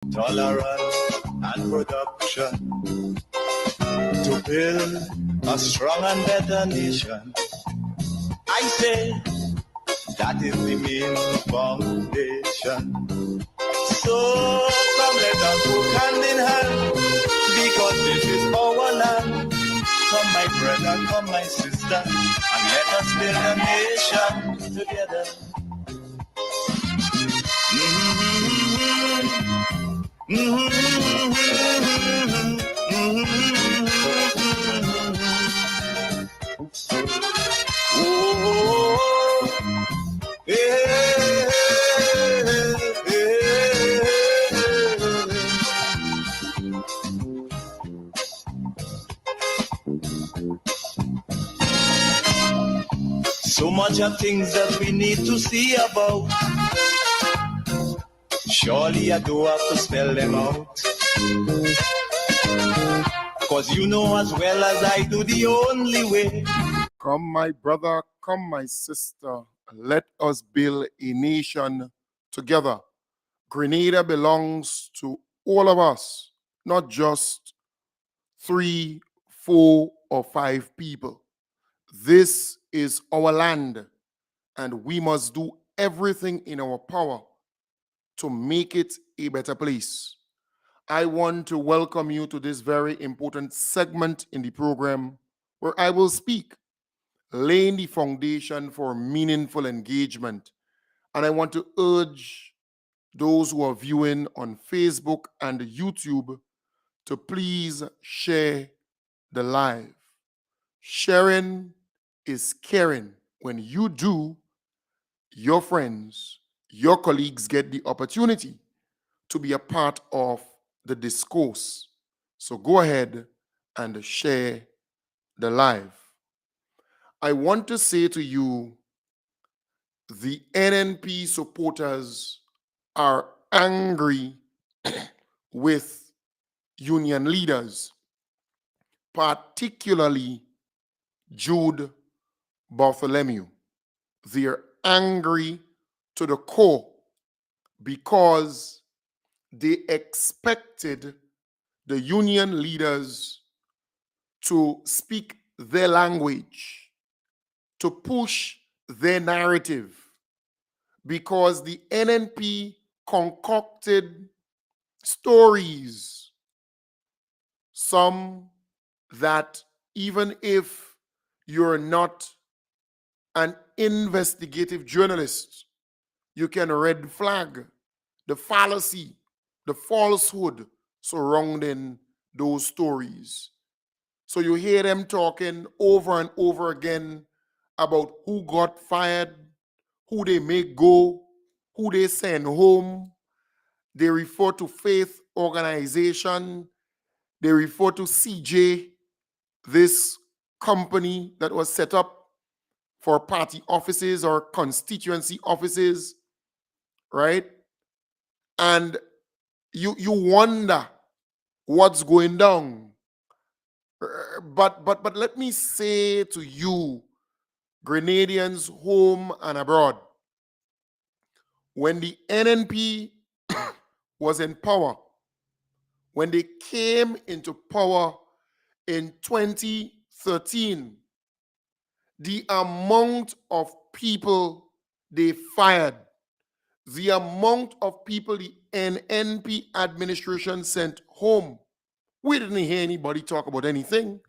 tolerance and production to build a strong and better nation. I say that is the main foundation. So come let us work hand in hand, because this is our land. Come my brother, come my sister, and let us build a nation together. So much of things that we need to see about. Surely I do have to spell them out. Cause you know as well as I do the only way. Come, my brother, come, my sister, let us build a nation together. Grenada belongs to all of us, not just 3, 4, or 5 people. This is our land, and we must do everything in our power to make it a better place. I want to welcome you to this very important segment in the program where I will speak, laying the foundation for meaningful engagement. And I want to urge those who are viewing on Facebook and YouTube to please share the live. Sharing is caring. When you do, your friends, your colleagues get the opportunity to be a part of the discourse. So go ahead and share the live. I want to say to you, the NNP supporters are angry with union leaders, particularly Jude Bartholomew. They're angry to the core because they expected the union leaders to speak their language, to push their narrative, because the NNP concocted stories, some that even if you're not an investigative journalist, you can red flag the fallacy, the falsehood surrounding those stories. So you hear them talking over and over again about who got fired, who they make go, who they send home. They refer to faith organization. They refer to CJ, this company that was set up for party offices or constituency offices, right? And you wonder what's going down. But let me say to you, Grenadians home and abroad, when the NNP was in power, when they came into power in 2013, the amount of people they fired, the amount of people the NNP administration sent home, we didn't hear anybody talk about anything.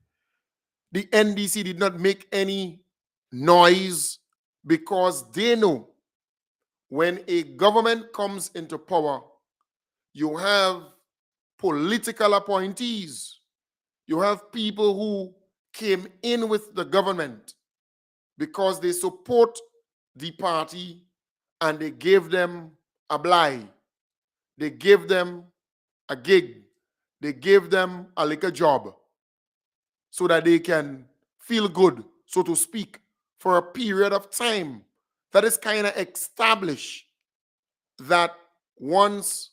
The NDC did not make any noise because they know when a government comes into power, you have political appointees. You have people who came in with the government because they support the party and they gave them a blight. They gave them a gig. They gave them a little job so that they can feel good, so to speak, for a period of time. That is kind of established that once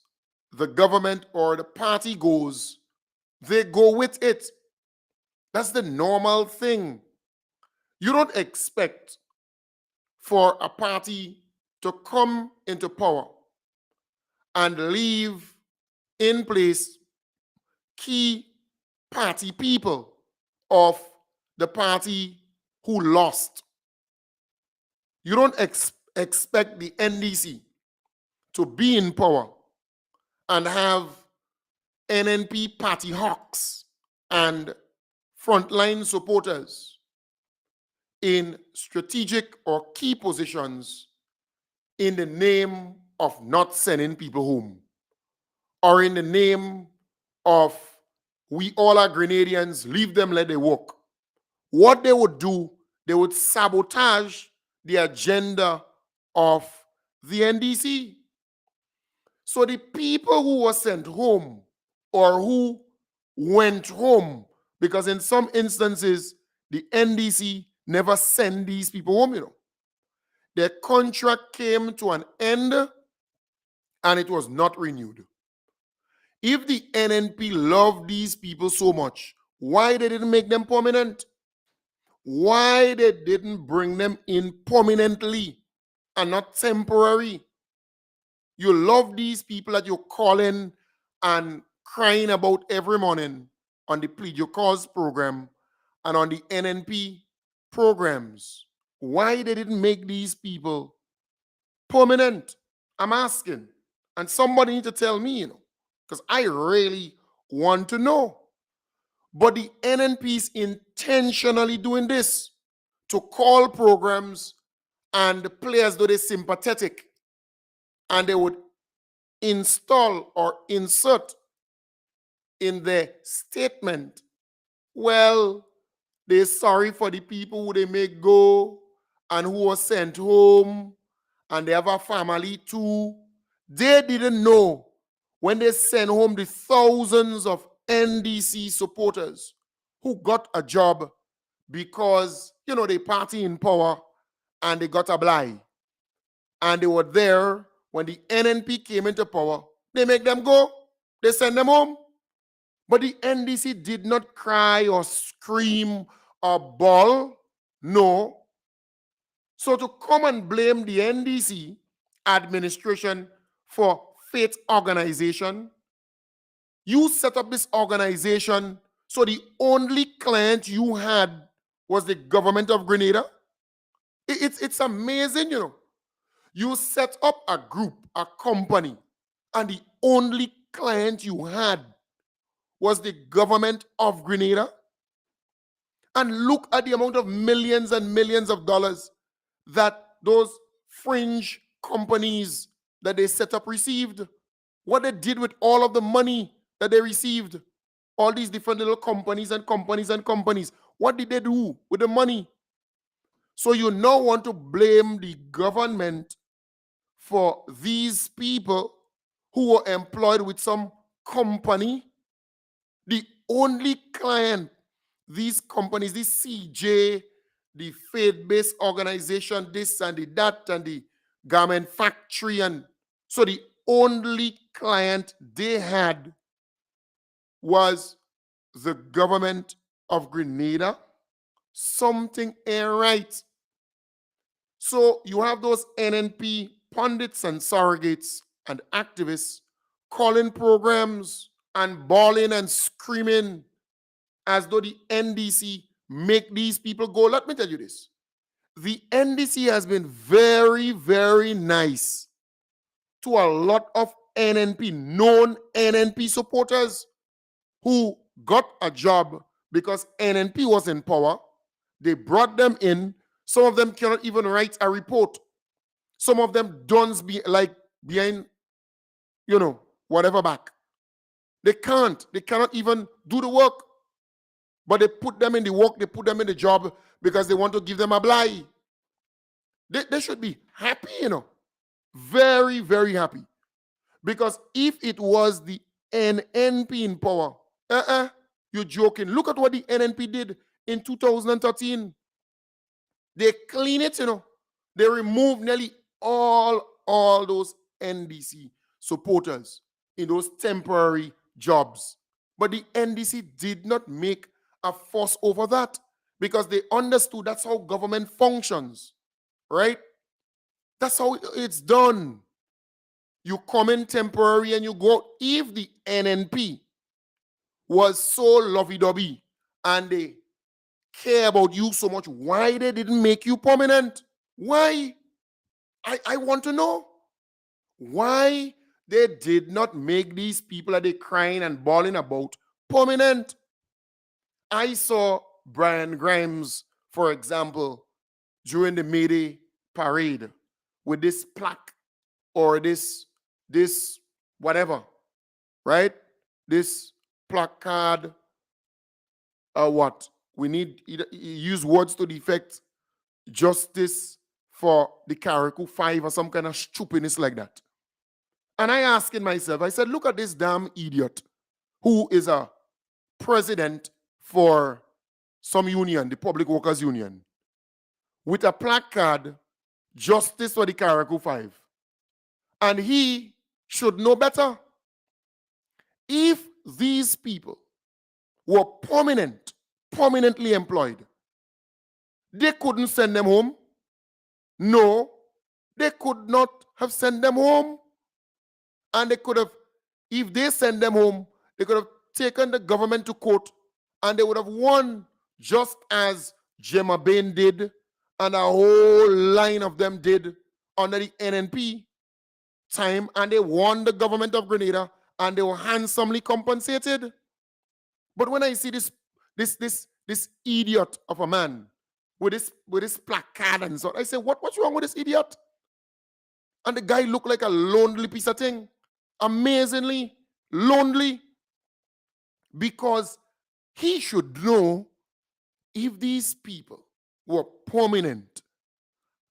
the government or the party goes, they go with it. That's the normal thing. You don't expect for a party to come into power and leave in place key party people of the party who lost. You don't expect the NDC to be in power and have NNP party hawks and frontline supporters in strategic or key positions in the name of not sending people home, or in the name of we all are Grenadians, leave them, let them walk. What they would do, they would sabotage the agenda of the NDC. So the people who were sent home or who went home, because in some instances, the NDC never sent these people home, Their contract came to an end and it was not renewed. If the NNP loved these people so much, why they didn't make them permanent? Why they didn't bring them in permanently and not temporary? You love these people that you're calling and crying about every morning on the Plead Your Cause program and on the NNP programs. Why they didn't make these people permanent? I'm asking. And somebody need to tell me, because I really want to know. But the NNP is intentionally doing this to call programs and play as though they're sympathetic, and they would install or insert in their statement, well, they're sorry for the people who they make go and who were sent home, and they have a family too. They didn't know when they sent home the thousands of NDC supporters who got a job because, they party in power and they got a blind. And they were there when the NNP came into power. They make them go. They send them home. But the NDC did not cry or scream or bawl. No. So to come and blame the NDC administration for faith organization, you set up this organization so the only client you had was the government of Grenada. It's amazing, You set up a group, a company, and the only client you had was the government of Grenada. And look at the amount of millions and millions of dollars that those fringe companies that they set up received. What they did with all of the money that they received. All these different little companies and companies and companies. What did they do with the money? So you now want to blame the government for these people who were employed with some company. The only client, these companies, this CJ, the faith-based organization, this and the that, and the garment factory, and so the only client they had was the government of Grenada. Something ain't right. So you have those NNP pundits and surrogates and activists calling programs and bawling and screaming as though the NDC make these people go. Let me tell you this. The NDC has been very, very nice to a lot of NNP, known NNP supporters who got a job because NNP was in power. They brought them in. Some of them cannot even write a report. Some of them don't be like behind, whatever back. They can't. They cannot even do the work. But they put them in the work, they put them in the job because they want to give them a blight. They should be happy, Very, very happy. Because if it was the NNP in power, you're joking. Look at what the NNP did in 2013. They clean it, They removed nearly all those NDC supporters in those temporary jobs. But the NDC did not make a fuss over that because they understood that's how government functions, right? That's how it's done. You come in temporary and you go. If the NNP was so lovey-dovey and they care about you so much, why they didn't make you permanent? Why? I want to know why they did not make these people that they crying and bawling about permanent. I saw Brian Grimes, for example, during the May Day parade with this plaque or this whatever, right? This placard, what? We need, use words to the effect, justice for the Karaku 5 or some kind of stupidness like that. And I asking myself, I said, look at this damn idiot who is a president for some union, the Public Workers Union, with a placard, justice for the Karaku 5. And he should know better. If these people were permanently employed, they couldn't send them home. No, they could not have sent them home. And they could have, if they sent them home, they could have taken the government to court and they would have won, just as Gemma Bain did and a whole line of them did under the NNP time, and they won the government of Grenada and they were handsomely compensated. But when I see this idiot of a man with this placard and so on, I say, what's wrong with this idiot? And the guy looked like a lonely piece of thing. Amazingly lonely. Because he should know, if these people were permanent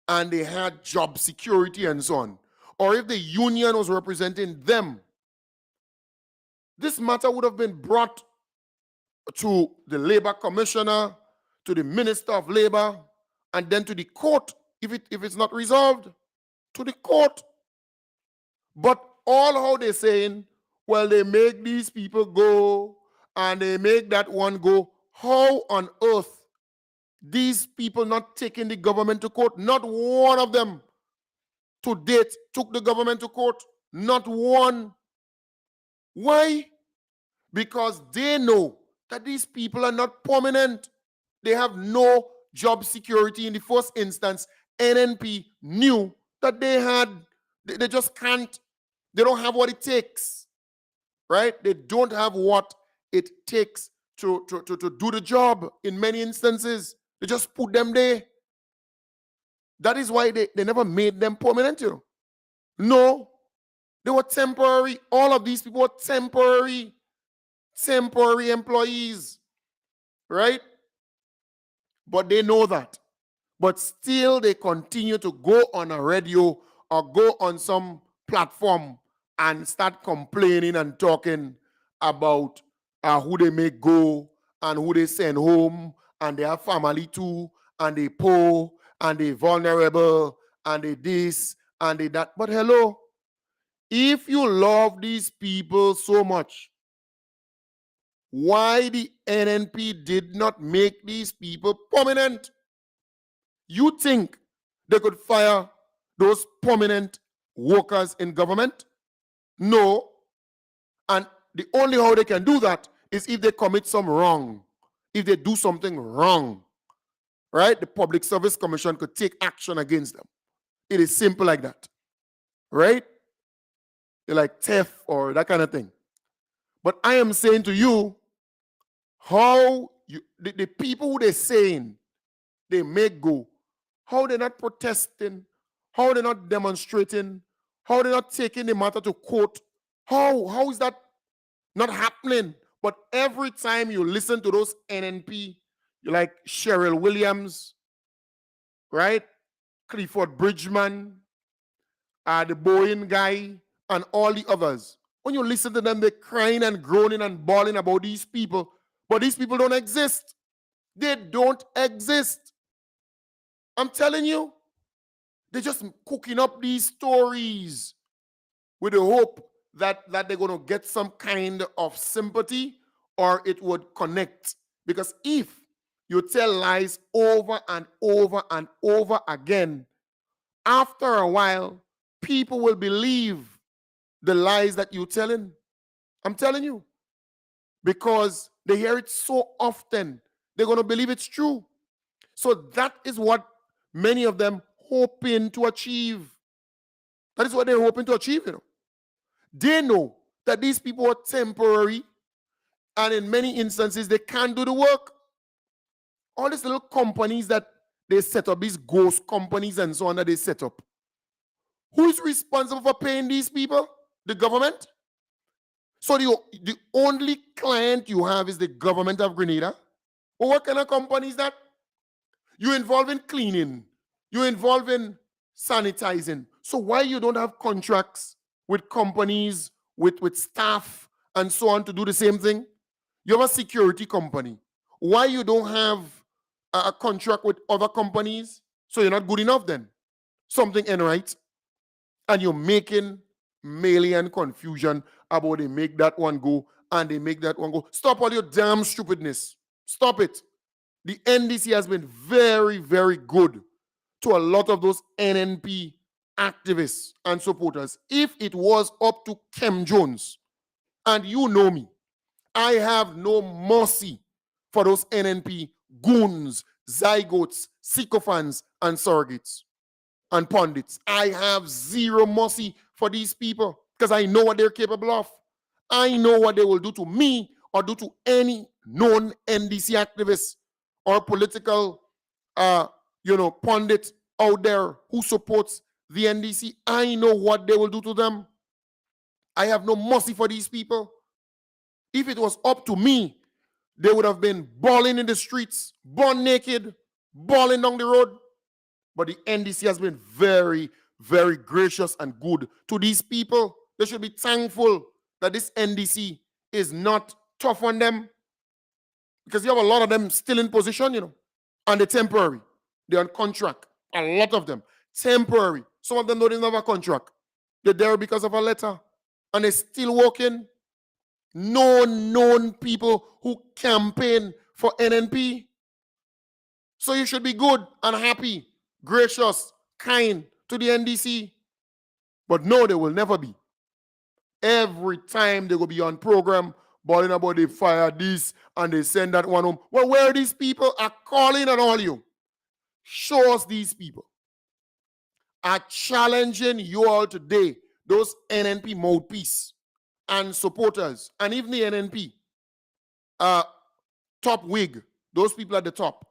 and they had job security and so on, or if the union was representing them, this matter would have been brought to the labor commissioner, to the minister of labor, and then to the court. If it's not resolved, to the court. But all how they're saying, well, they make these people go and they make that one go. How on earth these people not taking the government to court? Not one of them to date took the government to court. Not one. Why? Because they know that these people are not permanent. They have no job security in the first instance. NNP knew that they just can't, they don't have what it takes, right? They don't have what it takes to do the job in many instances. They just put them there. That is why they never made them permanent, you know. No, they were temporary. All of these people were temporary employees, right? But they know that. But still they continue to go on a radio or go on some platform and start complaining and talking about who they make go and who they send home, and they have family too, and they poor, and they vulnerable, and they this, and they that. But hello, if you love these people so much, why the NNP did not make these people permanent? You think they could fire those permanent workers in government? No. And the only how they can do that is if they commit some wrong. If they do something wrong, right? The Public Service Commission could take action against them. It is simple like that, right? Like theft or that kind of thing. But I am saying to you, how the people who they're saying they make go, how they're not protesting, how they're not demonstrating, how they're not taking the matter to court. How is that not happening? But every time you listen to those NNP, you like Cheryl Williams, right? Clifford Bridgman, the Boeing guy, and all the others. When you listen to them, they're crying and groaning and bawling about these people. But these people don't exist. They don't exist. I'm telling you, they're just cooking up these stories with the hope that they're going to get some kind of sympathy or it would connect. Because if you tell lies over and over and over again, after a while, people will believe the lies that you're telling. I'm telling you. Because they hear it so often, they're going to believe it's true. So that is what many of them hoping to achieve. That is what they're hoping to achieve, you know. They know that these people are temporary, and in many instances, they can't do the work. All these little companies that they set up, these ghost companies and so on that they set up, who's responsible for paying these people? The government? So the only client you have is the government of Grenada? Well, what kind of company is that? You're involved in cleaning. You're involved in sanitizing. So why you don't have contracts with companies, with staff, and so on to do the same thing? You have a security company. Why you don't have a contract with other companies? So you're not good enough then. Something ain't right. And you're making million confusion about they make that one go and they make that one go. Stop all your damn stupidness. Stop it. The NDC has been very, very good to a lot of those NNP activists and supporters. If it was up to Kem Jones, and you know me, I have no mercy for those NNP goons, zygotes, sycophants, and surrogates and pundits. I have zero mercy for these people because I know what they're capable of. I know what they will do to me or do to any known NDC activist or political, pundit out there who supports the NDC. I know what they will do to them. I have no mercy for these people. If it was up to me, they would have been balling in the streets, born naked, balling down the road. But the NDC has been very, very gracious and good to these people. They should be thankful that this NDC is not tough on them, because you have a lot of them still in position, you know, and they're temporary. They're on contract. A lot of them. Temporary. Some of them don't even have a contract. They're there because of a letter. And they're still working. Known people who campaign for NNP. So you should be good and happy, gracious, kind to the NDC. But no, they will never be. Every time they will be on program, bawling about they fire this and they send that one home. Well, where these people are calling on all you? Show us these people. Are challenging you all today, those NNP mouthpiece and supporters, and even the NNP top wig, those people at the top.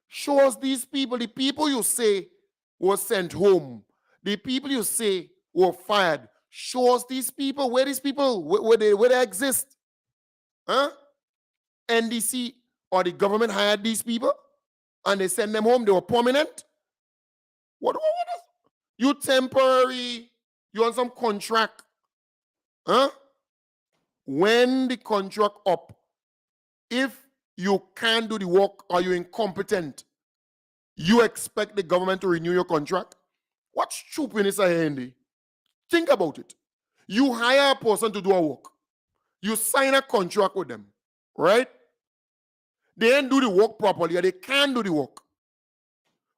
Show us these people, the people you say were sent home, the people you say were fired. Show us these people. Where these people, where they exist? Huh? NDC or the government hired these people and they send them home. They were permanent. What is? You temporary, you on some contract. Huh? When the contract up, if you can't do the work or you're incompetent, you expect the government to renew your contract? What stupidness are you? Think about it. You hire a person to do a work. You sign a contract with them, right? They didn't do the work properly or they can't do the work.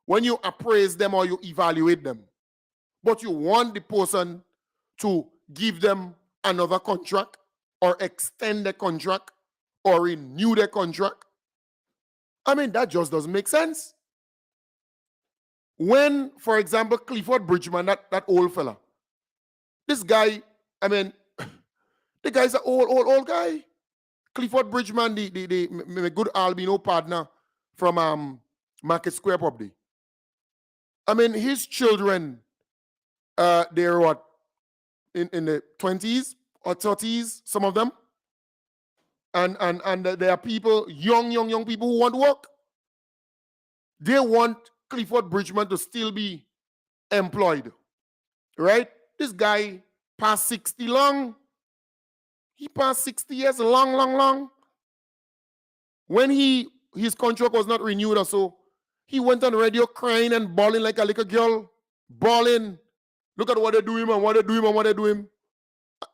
When you appraise them or you evaluate them, but you want the person to give them another contract or extend the contract or renew the contract, I mean, that just doesn't make sense. When, for example, Clifford Bridgman, that old fella, this guy, I mean, the guy's an old guy. Clifford Bridgman, my good albino partner from Market Square Property. I mean, his children, they're what, in the 20s or 30s, some of them. And there are people, young people who want to work. They want Clifford Bridgman to still be employed, right? This guy past 60 long. He passed 60 years, long. When his contract was not renewed or so, he went on radio crying and bawling like a little girl, bawling. Look at what they do him and what they do him and what they do him.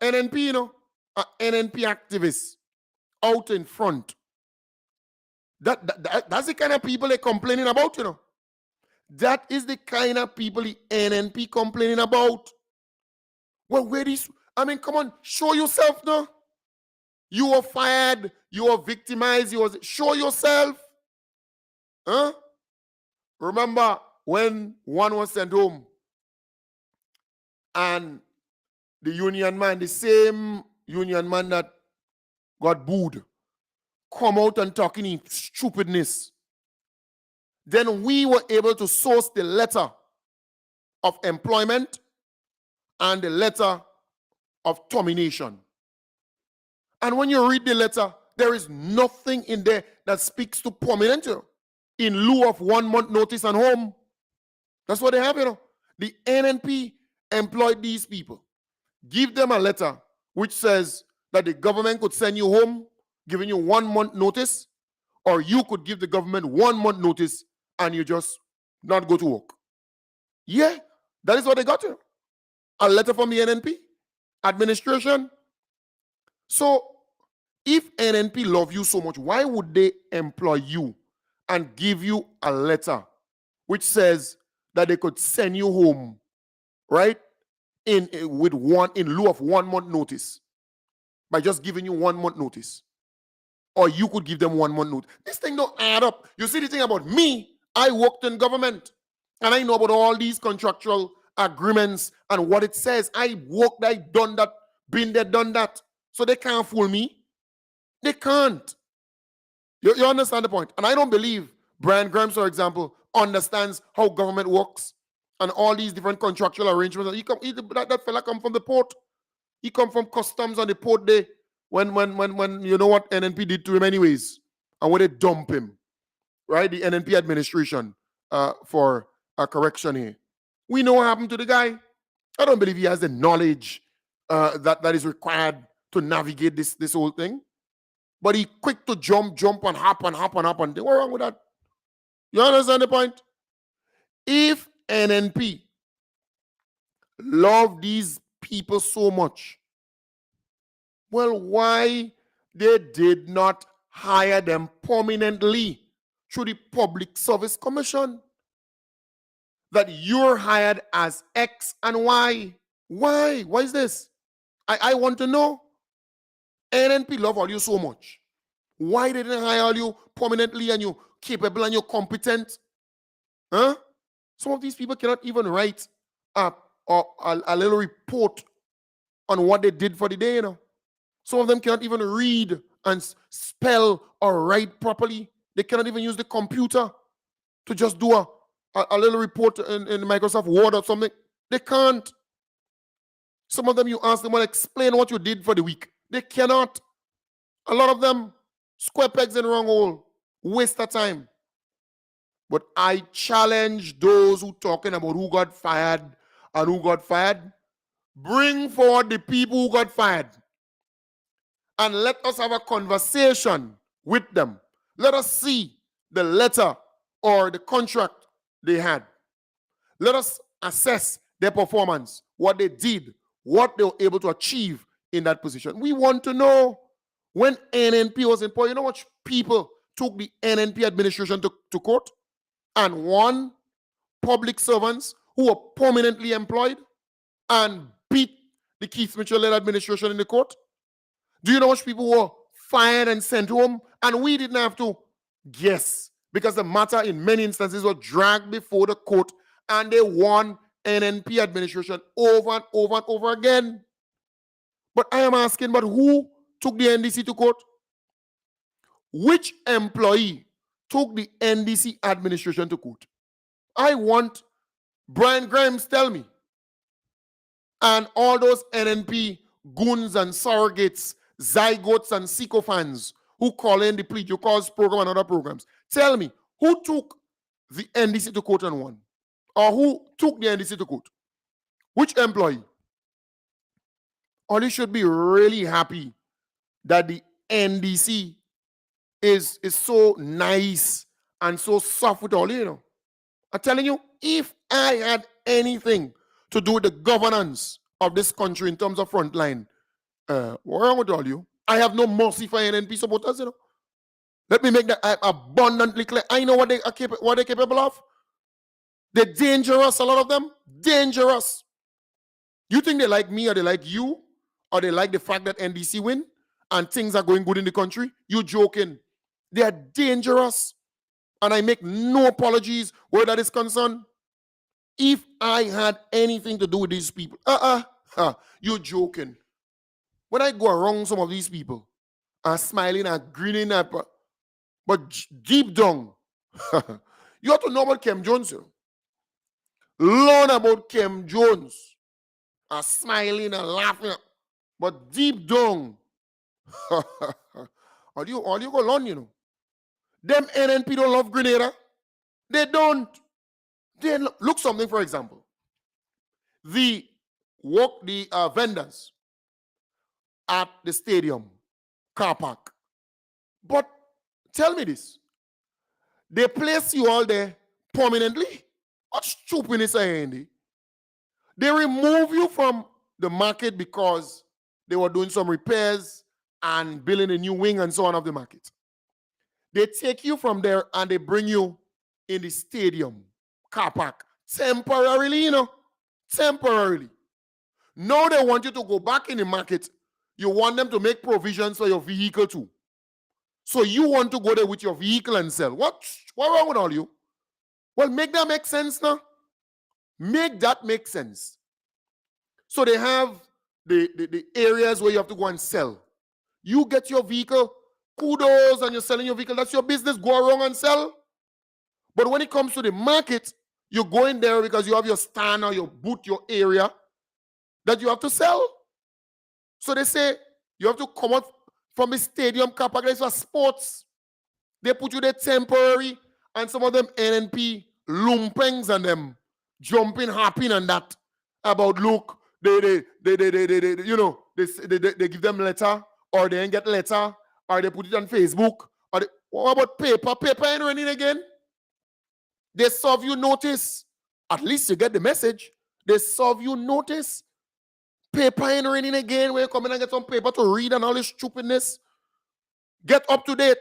NNP, you know, an NNP activist out in front. That's the kind of people they're complaining about, you know. That is the kind of people the NNP complaining about. Well, where these, I mean, come on, show yourself now. You were fired, you were victimized, show yourself. Huh? Remember when one was sent home and the union man, the same union man that got booed, come out and talking stupidness. Then we were able to source the letter of employment and the letter of termination. And when you read the letter, there is nothing in there that speaks to permanent in lieu of 1 month notice and home. That's what they have, The NNP employed these people. Give them a letter which says that the government could send you home, giving you 1 month notice, or you could give the government 1 month notice and you just not go to work. Yeah, that is what they got. A letter from the NNP administration. So if NNP love you so much, why would they employ you and give you a letter which says that they could send you home, right? In lieu of 1 month notice, by just giving you 1 month notice, or you could give them 1 month notice. This thing don't add up. You see the thing about me, I worked in government and I know about all these contractual agreements and what it says. I worked, I done that, been there, done that. So they can't fool me. They can't. You understand the point? And I don't believe Brian Grimes, for example, understands how government works and all these different contractual arrangements. That fella come from the port. He come from customs on the port day when you know what NNP did to him anyways, and when they dump him, right? The NNP administration for a correction here. We know what happened to the guy. I don't believe he has the knowledge that is required to navigate this whole thing. But he quick to jump and hop. What's wrong with that? You understand the point? If NNP love these people so much, well, why they did not hire them permanently through the Public Service Commission? That you're hired as X and Y. Why? Why is this? I want to know. NNP love all you so much. Why they didn't hire all you permanently and you capable and you're competent? Huh? Some of these people cannot even write a little report on what they did for the day, Some of them cannot even read and spell or write properly. They cannot even use the computer to just do a little report in Microsoft Word or something. They can't. Some of them, you ask them, well, explain what you did for the week. They cannot. A lot of them, square pegs in the wrong hole. Waste of time. But I challenge those who talking about who got fired and who got fired. Bring forward the people who got fired. And let us have a conversation with them. Let us see the letter or the contract they had. Let us assess their performance, what they did, what they were able to achieve in that position. We want to know when NNP was in power. You know what people took the NNP administration to court and won? Public servants who were permanently employed and beat the Keith Mitchell-led administration in the court. Do you know which people were fired and sent home? And we didn't have to guess because the matter in many instances was dragged before the court and they won NNP administration over and over and over again. But I am asking, but who took the NDC to court? Which employee took the NDC administration to court? I want Brian Grimes tell me. And all those NNP goons and surrogates, zygotes and sycophants who call in the Plead Your Cause program and other programs. Tell me, who took the NDC to court and won? Or who took the NDC to court? Which employee? Or you should be really happy that the NDC is so nice and so soft with all, I'm telling you, if I had anything to do with the governance of this country in terms of frontline, what's wrong with all you? I have no mercy for NNP supporters, Let me make that abundantly clear. I know what they're capable of. They're dangerous, a lot of them. Dangerous. You think they like me or they like you? or they like the fact that NDC win and things are going good in the country, you joking. They are dangerous. And I make no apologies where that is concerned. If I had anything to do with these people, you're joking. When I go around some of these people, I'm smiling and grinning at, but deep down, you have to know about Kim Jones. Learn about Kim Jones. I'm smiling and laughing, but deep down, all you go learn, you know. Them NNP don't love Grenada. They don't. They look something, for example. The vendors at the stadium car park. But tell me this. They place you all there permanently. What stupidness are you? They remove you from the market because they were doing some repairs and building a new wing and so on of the market. They take you from there and they bring you in the stadium car park temporarily, you know, temporarily. Now they want you to go back in the market. You want them to make provisions for your vehicle too. So you want to go there with your vehicle and sell. What's wrong with all you? Well, make that make sense now. Make that make sense. So they have the areas where you have to go and sell. You get your vehicle, kudos, and you're selling your vehicle. That's your business. Go around and sell. But when it comes to the market, you go in there because you have your stand or your booth, your area that you have to sell. So they say you have to come out from the stadium car park. That's for sports. They put you there temporary, and some of them NNP lumpengs and them jumping, hopping and that about look. They you know, they give them letter, or they ain't get letter, or they put it on Facebook. Or what about paper? Paper ain't running again. They serve you notice. At least you get the message. They serve you notice. Paper ain't raining again. Where you come in and get some paper to read and all this stupidness. Get up to date.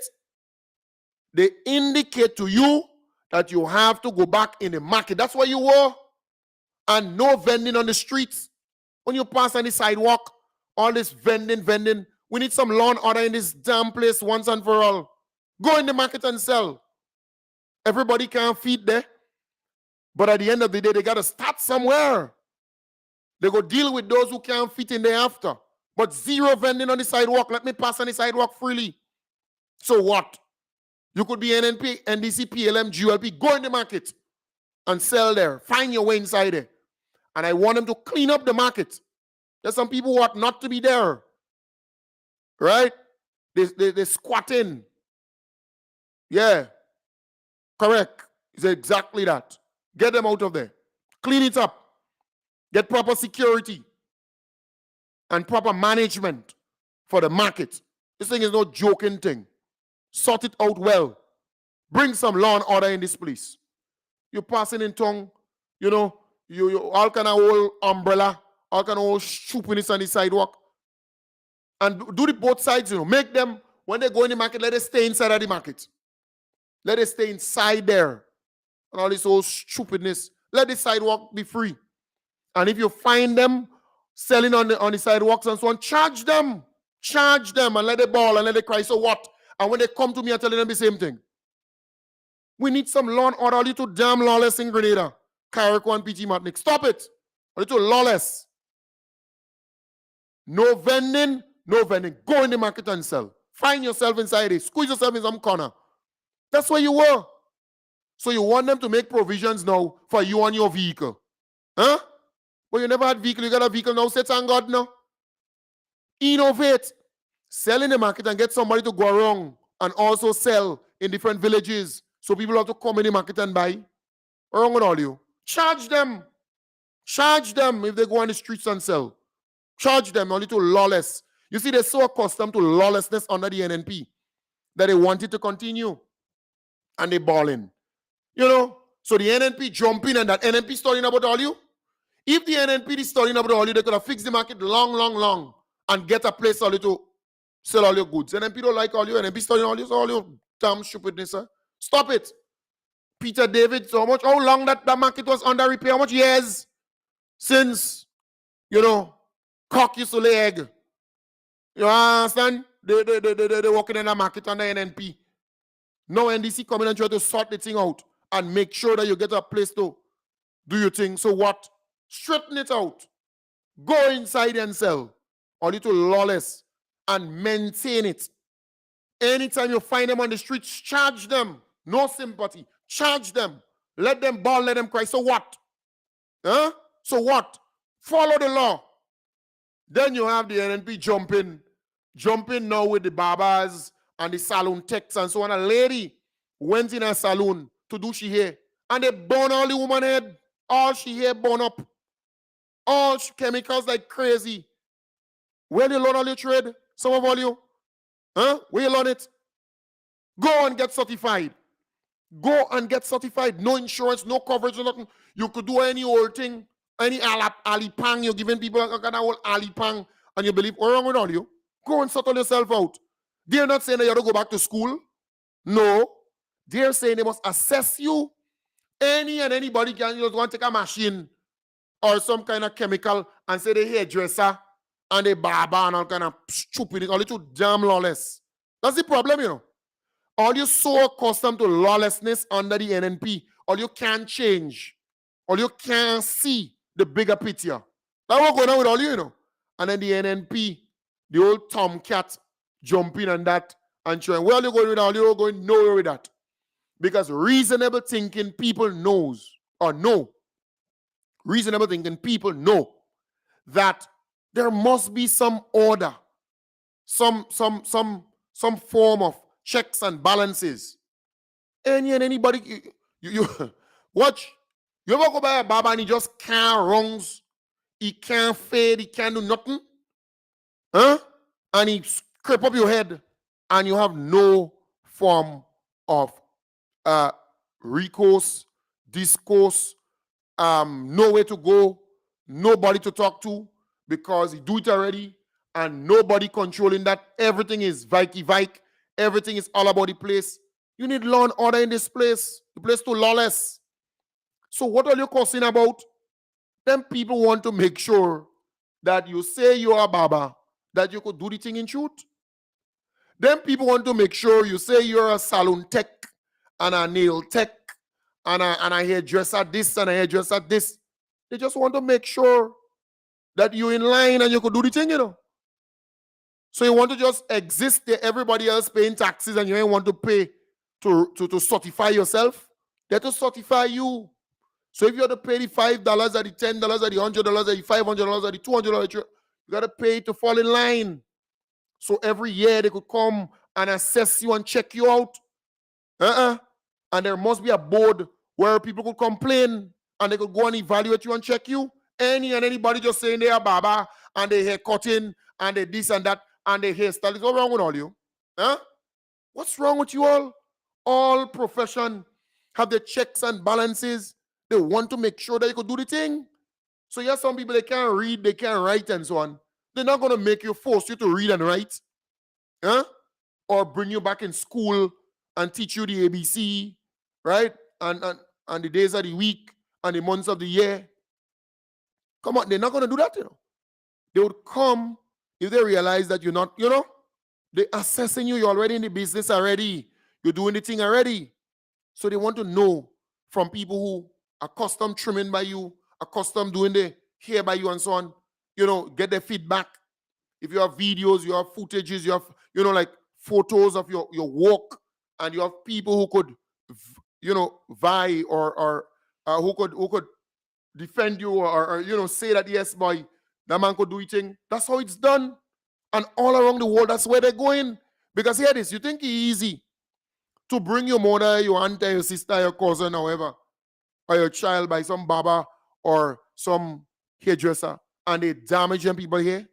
They indicate to you that you have to go back in the market. That's where you were. And no vending on the streets. When you pass on the sidewalk, all this vending. We need some law and order in this damn place once and for all. Go in the market and sell. Everybody can't feed there. But at the end of the day, they got to start somewhere. They go deal with those who can't fit in there after. But zero vending on the sidewalk. Let me pass on the sidewalk freely. So what? You could be NNP, NDC, PLM, GLP. Go in the market and sell there. Find your way inside there. And I want them to clean up the market. There's some people who ought not to be there. Right? They squat in. Yeah. Correct. It's exactly that. Get them out of there. Clean it up. Get proper security and proper management for the market. This thing is no joking thing. Sort it out well. Bring some law and order in this place. You're passing in tongue, you know, you all kind of old umbrella, all kind of old stupidness on the sidewalk. And do the both sides, you know. Make them, when they go in the market, let them stay inside of the market. Let them stay inside there. And all this old stupidness. Let the sidewalk be free. And if you find them selling on the sidewalks and so on, charge them. Charge them and let them bawl and let them cry. So what? And when they come to me, I'm telling them the same thing. We need some law and order. A little damn lawless in Grenada. Carriacou and PT Matnik. Stop it. A little lawless. No vending, no vending. Go in the market and sell. Find yourself inside it. Squeeze yourself in some corner. That's where you were. So you want them to make provisions now for you and your vehicle. Huh? But you never had vehicle. You got a vehicle now. Say thank God now. Innovate. Sell in the market and get somebody to go around and also sell in different villages. So people have to come in the market and buy. What's wrong with all you? Charge them. Charge them if they go on the streets and sell. Charge them a little lawless. You see, they're so accustomed to lawlessness under the NNP that they want it to continue. And they ball in. You know? So the NNP jump in and that NNP studying about all you. If the NNP is studying about all you, they could have fixed the market long and get a place all you to sell all your goods. NNP don't like all you. NNP studying all you, so all you damn stupidness. Sir. Stop it. Peter David, so much, how long that market was under repair? How much years since, you know, cock used to lay egg. You understand? They working in the market on the NNP. Now NDC come in and try to sort the thing out and make sure that you get a place to do your thing. So what? Straighten it out. Go inside and sell. Or little lawless and maintain it. Anytime you find them on the streets, charge them. No sympathy. Charge them. Let them bawl, let them cry. So what? Huh? So what? Follow the law. Then you have the NNP jumping now with the barbers and the salon techs and so on. A lady went in a salon to do she hair, and they burn all the woman head. All she hair burn up. All chemicals like crazy. Where you learn all your trade? Some of all you? Huh? Where you learn it? Go and get certified. Go and get certified. No insurance, no coverage, no nothing. You could do any old thing, any alipang. You're giving people a kind of old alipang, and you believe, what's wrong with all you? Go and settle yourself out. They're not saying that you have to go back to school. No. They're saying they must assess you. Any and anybody can just want to take a machine or some kind of chemical and say the hairdresser and the barber and all kind of stupid, all little damn lawless. That's the problem, you know. All you so accustomed to lawlessness under the NNP, all you can't change, all you can't see the bigger picture. That's what's going on with all you know. And then the NNP, the old tomcat jumping and that and trying. Where are you going with all you going nowhere with that? Because reasonable thinking people knows or know. Reasonable thinking people know that there must be some order, some form of checks and balances. Anybody, you watch. You ever go by a barber and he just can't wrongs, he can't fade, he can't do nothing, huh? And he scrape up your head, and you have no form of recourse, discourse, nowhere to go, nobody to talk to, because he do it already, and nobody controlling that. Everything is Vike. Everything is all about the place. You need law and order in this place. The place too lawless. So what are you cussing about? Them people want to make sure that you say you are a barber, that you could do the thing in truth. Them people want to make sure you say you're a salon tech and a nail tech and a hairdresser this and a hairdresser this. They just want to make sure that you're in line and you could do the thing, you know. So you want to just exist there, everybody else paying taxes, and you ain't want to pay to certify yourself. They have to certify you. So if you have to pay the $5 or the $10 or the $100 or the $500 or the $200, you got to pay to fall in line. So every year they could come and assess you and check you out. And there must be a board where people could complain and they could go and evaluate you and check you. Anybody just saying they are barber and they hair cutting and they this and that and they hairstylist. What's wrong with all you? Huh? What's wrong with you all? All profession have the checks and balances. They want to make sure that you could do the thing. So yes, some people, they can't read, they can't write and so on. They're not going to make you, force you to read and write. Huh? Or bring you back in school and teach you the ABC, right? And the days of the week and the months of the year. Come on, they're not going to do that, you know. They would come if they realize that you're not, you know, they're assessing you. You're already in the business already. You're doing the thing already. So they want to know from people who are accustomed trimming by you, accustomed doing the hair by you and so on, you know, get their feedback. If you have videos, you have footages, you have, you know, like photos of your work, and you have people who could, you know, vie or who could defend you or you know, say that, yes, boy, that man could do it thing. That's how it's done. And all around the world, that's where they're going. Because hear this, you think it's easy to bring your mother, your auntie, your sister, your cousin, however, or your child by some barber or some hairdresser, and they damage them people here.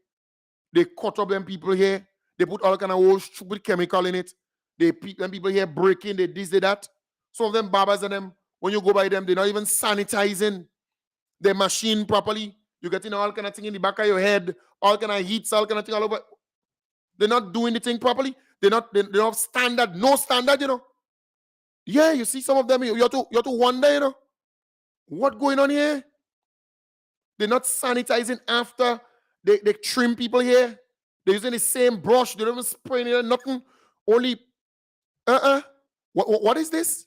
They cut up them people here. They put all kind of old stupid chemical in it. They keep them people here breaking, they this, they that. Some of them barbers and them, when you go by them, they're not even sanitizing their machine properly. You're getting all kind of thing in the back of your head, all kind of heats, all kind of thing all over. They're not doing the thing properly. They don't have standard, no standard, you know. Yeah, you see some of them, you have to wonder, you know, what going on here? They're not sanitizing after They trim people here. They're using the same brush. They don't even spray it, nothing. Only, What is this?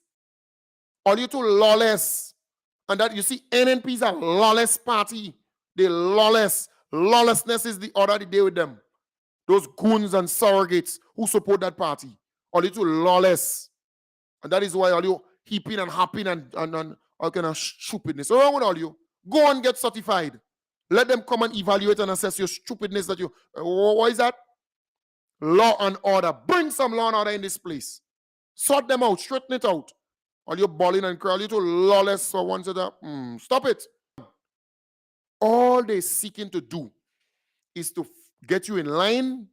Are you too lawless? And that, you see, NNPs are lawless party. They lawless. Lawlessness is the order of the day with them. Those goons and surrogates who support that party. Are you too lawless? And that is why all you heaping and hopping and all kind of stupidness. What's wrong with all you? Go and get certified. Let them come and evaluate and assess your stupidness that you... what is that? Law and order. Bring some law and order in this place. Sort them out. Straighten it out. All you balling and crying, you too lawless for once of that. Stop it. All they're seeking to do is to get you in line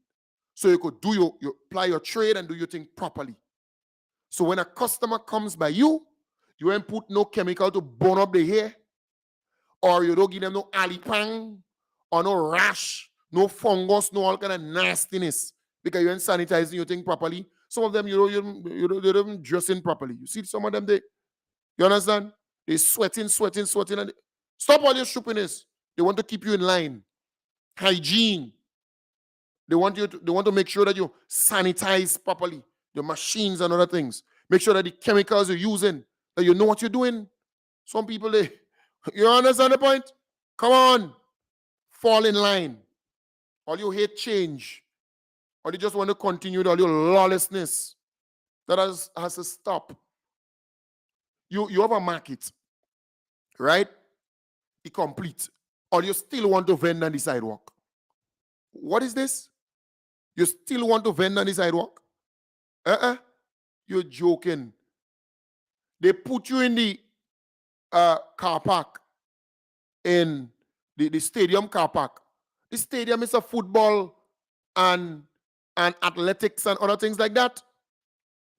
so you could do your apply your trade and do your thing properly. So when a customer comes by you, you ain't put no chemical to burn up the hair, or you don't give them no alipang, or no rash, no fungus, no all kind of nastiness, because you ain't sanitizing your thing properly. Some of them, you don't dressing properly. You see some of them, you understand? They sweating, and stop all your stupidness. They want to keep you in line. Hygiene. They want to make sure that you sanitize properly your machines and other things. Make sure that the chemicals you're using, that you know what you're doing. Some people, you understand the point? Come on. Fall in line. All you hate change. Or you just want to continue with all your lawlessness. That has to stop. You have a market, right? It's complete. Or you still want to vend on the sidewalk. What is this? You still want to vend on the sidewalk? You're joking. They put you in the car park, in the stadium car park. The stadium is a football and athletics and other things like that.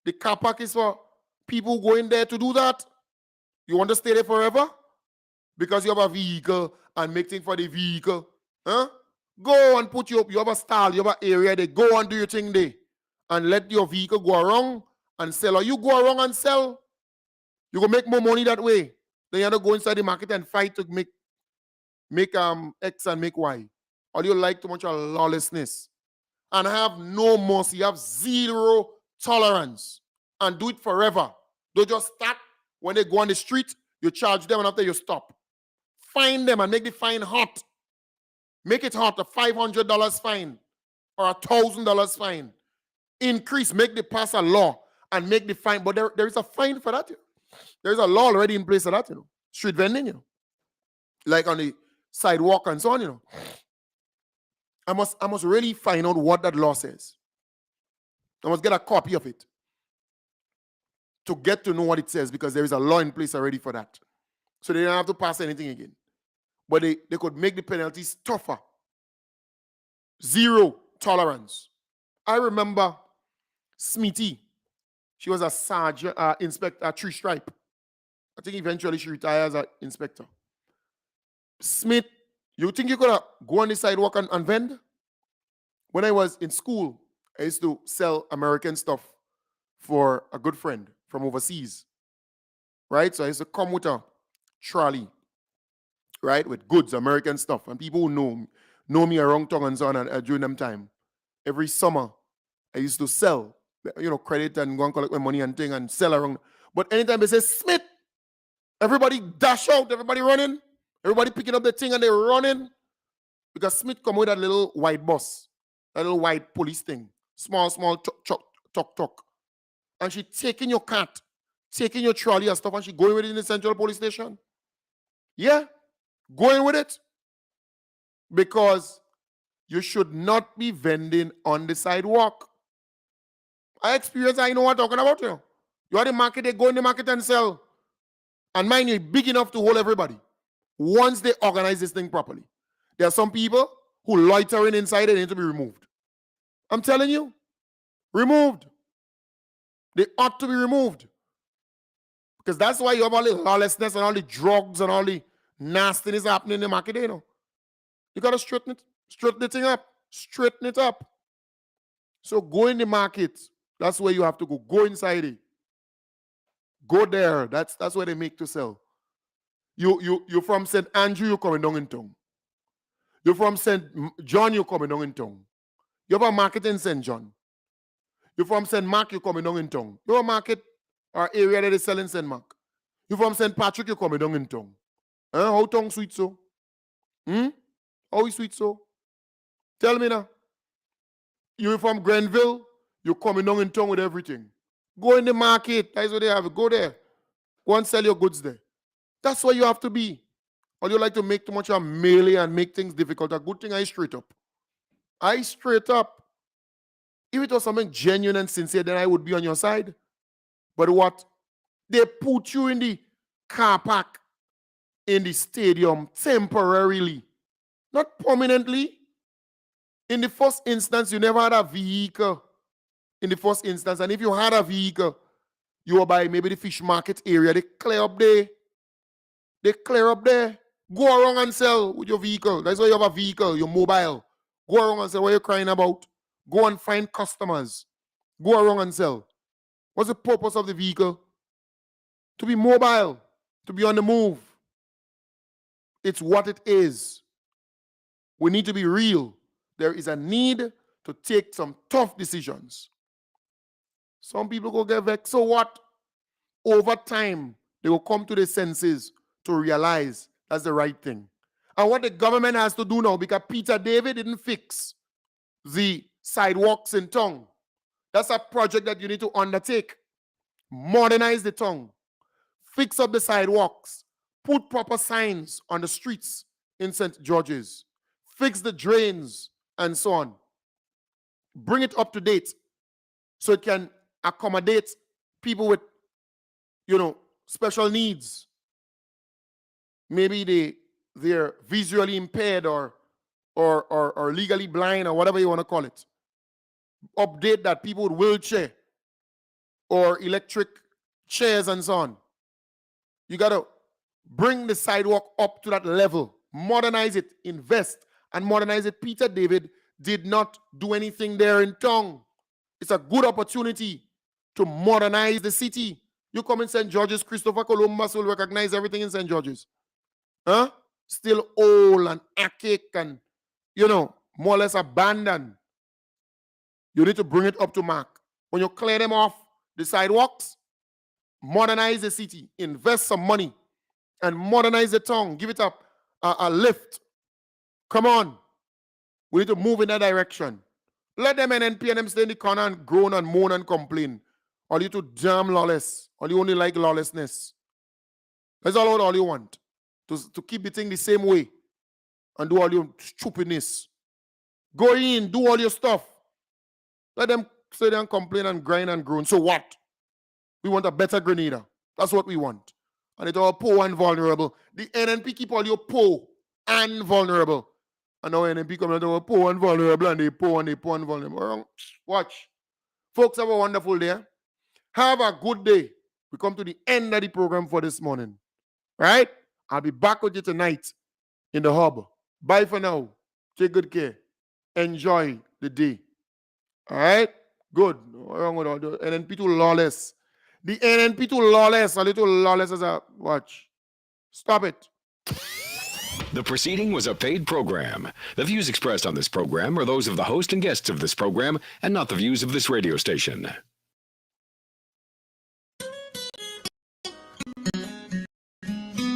The car park is for people going there to do that. You want to stay there forever? Because you have a vehicle and make things for the vehicle. Go and put you have a stall, you have an area there. Go and do your thing there. And let your vehicle go around and sell. Or you go around and sell. You go make more money that way. Then you have to go inside the market and fight to make X and make Y. Or you like too much of lawlessness. And have no mercy. You have zero tolerance. And do it forever. Don't just start when they go on the street, you charge them and after you stop. Fine them and make the fine hot. Make it hot, a $500 fine or a $1,000 fine. Increase, make the pass a law and make the fine. But there is a fine for that. There is a law already in place for that, Street vending, like on the sidewalk and so on, I must really find out what that law says. I must get a copy of it to get to know what it says, because there is a law in place already for that. So they don't have to pass anything again. But they could make the penalties tougher. Zero tolerance. I remember Smithy. She was a sergeant, inspector, three stripe. I think eventually she retired as an inspector. Smith, you think you could go on the sidewalk and vend? When I was in school, I used to sell American stuff for a good friend from overseas. Right? So I used to come with a trolley, right, with goods, American stuff. And people who know me around town and so on during them time. Every summer, I used to sell, credit and go and collect my money and thing and sell around. But anytime they say, Smith, everybody dash out, everybody running, everybody picking up the thing and they're running. Because Smith come with that little white bus, that little white police thing, small, tuk. And she taking your cart, taking your trolley and stuff, and she going with it in the central police station. Yeah, going with it. Because you should not be vending on the sidewalk. I know what I'm talking about. You are the market, they go in the market and sell. And mind you, big enough to hold everybody. Once they organize this thing properly. There are some people who loitering inside, they need to be removed. I'm telling you, removed. They ought to be removed. Because that's why you have all the lawlessness and all the drugs and all the nastiness happening in the market, You got to straighten the thing up. Straighten it up. So go in the market. That's where you have to go. Go inside it. Go there. That's where they make to sell. You from St. Andrew, you're coming down in town. You're from St. John, you're coming down in town. You have a market in St. John. You're from St. Mark, you're coming down in town. You have a market or area that is selling St. Mark. You're from St. Patrick, you're coming down in town. How tongue sweet so? How is sweet so? Tell me now. You're from Grenville, you're coming down in town with everything. Go in the market. That's what they have. Go there. Go and sell your goods there. That's where you have to be. Or you like to make too much of melee and make things difficult. A good thing I straight up. I straight up. If it was something genuine and sincere, then I would be on your side. But what? They put you in the car park in the stadium temporarily, not permanently. In the first instance, you never had a vehicle. In the first instance, and if you had a vehicle, you were by maybe the fish market area. They clear up there. They clear up there. Go around and sell with your vehicle. That's why you have a vehicle, your mobile. Go around and sell. What are you crying about? Go and find customers. Go around and sell. What's the purpose of the vehicle? To be mobile, to be on the move. It's what it is. We need to be real. There is a need to take some tough decisions. Some people go get vexed. So what? Over time, they will come to their senses to realize that's the right thing. And what the government has to do now, because Peter David didn't fix the sidewalks in town. That's a project that you need to undertake. Modernize the town. Fix up the sidewalks. Put proper signs on the streets in St. George's. Fix the drains and so on. Bring it up to date so it can accommodate people with, special needs. Maybe they're visually impaired or legally blind or whatever you want to call it. Update that, people with wheelchair or electric chairs and so on. You got to bring the sidewalk up to that level. Modernize it, invest, and modernize it. Peter David did not do anything there in town. It's a good opportunity to modernize the city. You come in St. George's, Christopher Columbus will recognize everything in St. George's. Still old and archaic and, more or less abandoned. You need to bring it up to mark. When you clear them off, the sidewalks, modernize the city, invest some money, and modernize the town. Give it a lift. Come on. We need to move in that direction. Let them NNP and them stay in the corner and groan and moan and complain. Or you too damn lawless. Or you only like lawlessness. That's all you want. To keep the thing the same way and do all your stupidness. Go in, do all your stuff. Let them stay there and complain and grind and groan. So what? We want a better Grenada. That's what we want. And it's all poor and vulnerable. The NNP keep all you poor and vulnerable. And now NNP come out of poor and vulnerable and they poor and vulnerable. Watch. Folks, have a wonderful day. Have a good day. We come to the end of the program for this morning. Right? I'll be back with you tonight in the hub. Bye for now. Take good care. Enjoy the day. All right? Good. What's wrong with all the NNP too lawless? The NNP too lawless. A little lawless as a watch. Stop it. The proceeding was a paid program. The views expressed on this program are those of the host and guests of this program and not the views of this radio station.